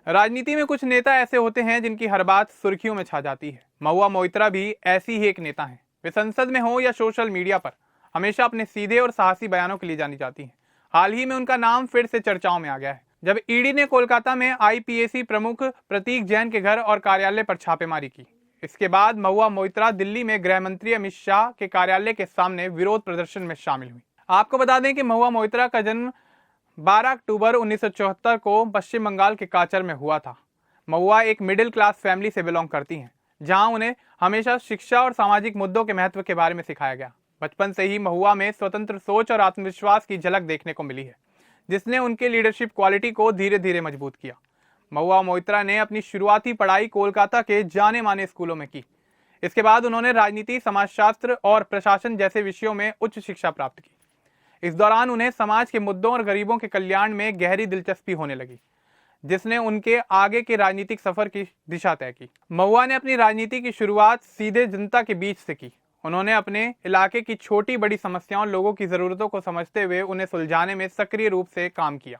राजनीति में कुछ नेता ऐसे होते हैं जिनकी हर बात सुर्खियों में छा जाती है। महुआ मोइत्रा भी ऐसी ही एक नेता हैं। वे संसद में हो या सोशल मीडिया पर हमेशा अपने सीधे और साहसी बयानों के लिए जानी जाती हैं। हाल ही में उनका नाम फिर से चर्चाओं में आ गया है, जब ईडी ने कोलकाता में आईपीएसी प्रमुख प्रतीक जैन के घर और कार्यालय पर छापेमारी की। इसके बाद महुआ मोइत्रा दिल्ली में गृह मंत्री अमित शाह के कार्यालय के सामने विरोध प्रदर्शन में शामिल हुई। आपको बता दें कि महुआ मोइत्रा का जन्म 12 अक्टूबर 1974 को पश्चिम बंगाल के काचर में हुआ था। महुआ एक मिडिल क्लास फैमिली से बिलोंग करती हैं, जहां उन्हें हमेशा शिक्षा और सामाजिक मुद्दों के महत्व के बारे में सिखाया गया। बचपन से ही महुआ में स्वतंत्र सोच और आत्मविश्वास की झलक देखने को मिली है, जिसने उनके लीडरशिप क्वालिटी को धीरे धीरे मजबूत किया। महुआ मोइत्रा ने अपनी शुरुआती पढ़ाई कोलकाता के जाने माने स्कूलों में की। इसके बाद उन्होंने राजनीति, समाजशास्त्र और प्रशासन जैसे विषयों में उच्च शिक्षा प्राप्त की। इस दौरान उन्हें समाज के मुद्दों और गरीबों के कल्याण में गहरी दिलचस्पी होने लगी, जिसने उनके आगे के राजनीतिक सफर की दिशा तय की। महुआ ने अपनी राजनीति की शुरुआत सीधे जनता के बीच से की। उन्होंने अपने इलाके की छोटी बड़ी समस्याओं, लोगों की जरूरतों को समझते हुए उन्हें सुलझाने में सक्रिय रूप से काम किया।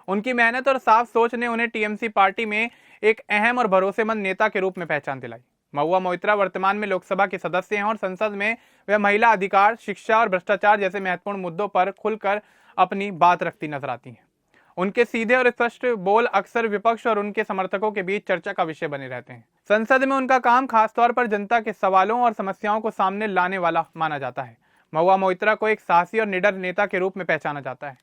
उनकी मेहनत और साफ सोच ने उन्हें टीएमसी पार्टी में एक अहम और भरोसेमंद नेता के रूप में पहचान दिलाई। महुआ मोइत्रा वर्तमान में लोकसभा के सदस्य हैं और संसद में वे महिला अधिकार, शिक्षा और भ्रष्टाचार जैसे महत्वपूर्ण मुद्दों पर खुलकर अपनी बात रखती नजर आती हैं। उनके सीधे और स्पष्ट बोल अक्सर विपक्ष और उनके समर्थकों के बीच चर्चा का विषय बने रहते हैं। संसद में उनका काम खासतौर पर जनता के सवालों और समस्याओं को सामने लाने वाला माना जाता है। महुआ मोइत्रा को एक साहसी और निडर नेता के रूप में पहचाना जाता है।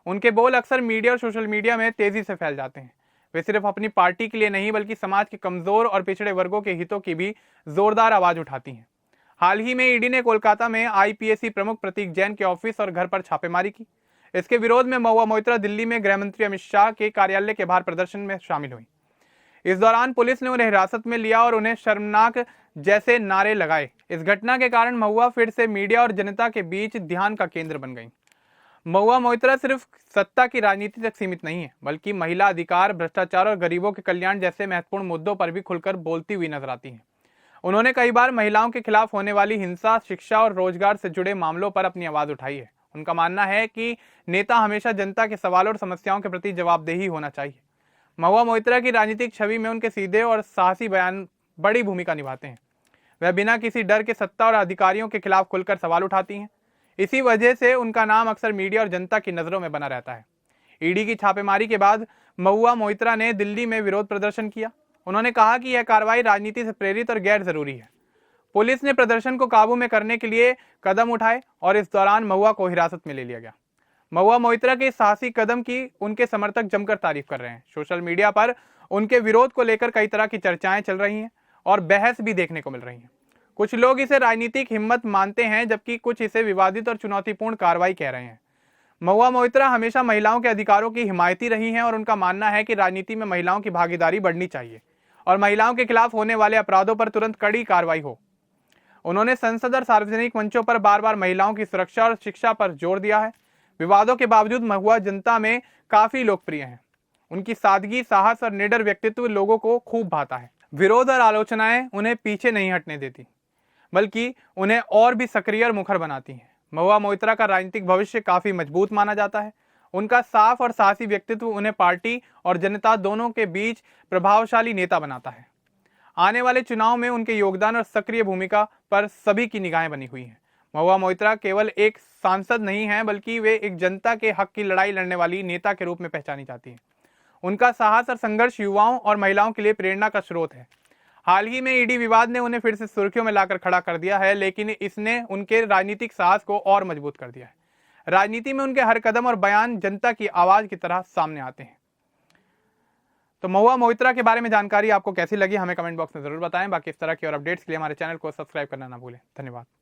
उनके बोल अक्सर मीडिया और सोशल मीडिया में तेजी से फैल जाते हैं। वे सिर्फ अपनी पार्टी के लिए नहीं, बल्कि समाज के कमजोर और पिछड़े वर्गों के हितों की भी जोरदार आवाज उठाती हैं। हाल ही में ईडी ने कोलकाता में आईपीएसी प्रमुख प्रतीक जैन के ऑफिस और घर पर छापेमारी की। इसके विरोध में महुआ मोइत्रा दिल्ली में गृह मंत्री अमित शाह के कार्यालय के बाहर प्रदर्शन में शामिल हुई। इस दौरान पुलिस ने उन्हें हिरासत में लिया और उन्हें शर्मनाक जैसे नारे लगाए। इस घटना के कारण महुआ फिर से मीडिया और जनता के बीच ध्यान का केंद्र बन गई। महुआ मोइत्रा सिर्फ सत्ता की राजनीति तक सीमित नहीं है, बल्कि महिला अधिकार, भ्रष्टाचार और गरीबों के कल्याण जैसे महत्वपूर्ण मुद्दों पर भी खुलकर बोलती हुई नजर आती हैं। उन्होंने कई बार महिलाओं के खिलाफ होने वाली हिंसा, शिक्षा और रोजगार से जुड़े मामलों पर अपनी आवाज उठाई है। उनका मानना है कि नेता हमेशा जनता के सवालों और समस्याओं के प्रति जवाबदेही होना चाहिए। महुआ मोइत्रा की राजनीतिक छवि में उनके सीधे और साहसी बयान बड़ी भूमिका निभाते हैं। वह बिना किसी डर के सत्ता और अधिकारियों के खिलाफ खुलकर सवाल उठाती हैं। इसी वजह से उनका नाम अक्सर मीडिया और जनता की नजरों में बना रहता है। ईडी की छापेमारी के बाद महुआ मोइत्रा ने दिल्ली में विरोध प्रदर्शन किया। उन्होंने कहा कि यह कार्रवाई राजनीति से प्रेरित और गैर जरूरी है। पुलिस ने प्रदर्शन को काबू में करने के लिए कदम उठाए और इस दौरान महुआ को हिरासत में ले लिया गया। महुआ मोइत्रा के साहसी कदम की उनके समर्थक जमकर तारीफ कर रहे हैं। सोशल मीडिया पर उनके विरोध को लेकर कई तरह की चर्चाएं चल रही हैं और बहस भी देखने को मिल रही है। कुछ लोग इसे राजनीतिक हिम्मत मानते हैं, जबकि कुछ इसे विवादित और चुनौतीपूर्ण कार्रवाई कह रहे हैं। महुआ मोइत्रा हमेशा महिलाओं के अधिकारों की हिमायती रही हैं और उनका मानना है कि राजनीति में महिलाओं की भागीदारी बढ़नी चाहिए और महिलाओं के खिलाफ होने वाले अपराधों पर तुरंत कड़ी कार्रवाई हो। उन्होंने संसद और सार्वजनिक मंचों पर बार बार महिलाओं की सुरक्षा और शिक्षा पर जोर दिया है। विवादों के बावजूद महुआ जनता में काफी लोकप्रिय हैं। उनकी सादगी, साहस और निडर व्यक्तित्व लोगों को खूब भाता है। विरोध और आलोचनाएं उन्हें पीछे नहीं हटने देती, बल्कि उन्हें और भी सक्रिय और मुखर बनाती हैं। महुआ मोइत्रा का राजनीतिक भविष्य काफी मजबूत माना जाता है। उनका साफ और साहसी व्यक्तित्व उन्हें पार्टी और जनता दोनों के बीच प्रभावशाली नेता बनाता है। आने वाले चुनाव में उनके योगदान और सक्रिय भूमिका पर सभी की निगाहें बनी हुई हैं। महुआ मोइत्रा केवल एक सांसद नहीं है, बल्कि वे एक जनता के हक की लड़ाई लड़ने वाली नेता के रूप में पहचानी जाती है। उनका साहस और संघर्ष युवाओं और महिलाओं के लिए प्रेरणा का स्रोत है। हाल ही में ईडी विवाद ने उन्हें फिर से सुर्खियों में लाकर खड़ा कर दिया है, लेकिन इसने उनके राजनीतिक साहस को और मजबूत कर दिया है। राजनीति में उनके हर कदम और बयान जनता की आवाज की तरह सामने आते हैं। तो महुआ मोइत्रा के बारे में जानकारी आपको कैसी लगी, हमें कमेंट बॉक्स में जरूर बताएं। बाकी इस तरह की और अपडेट्स के लिए हमारे चैनल को सब्सक्राइब करना ना भूलें। धन्यवाद।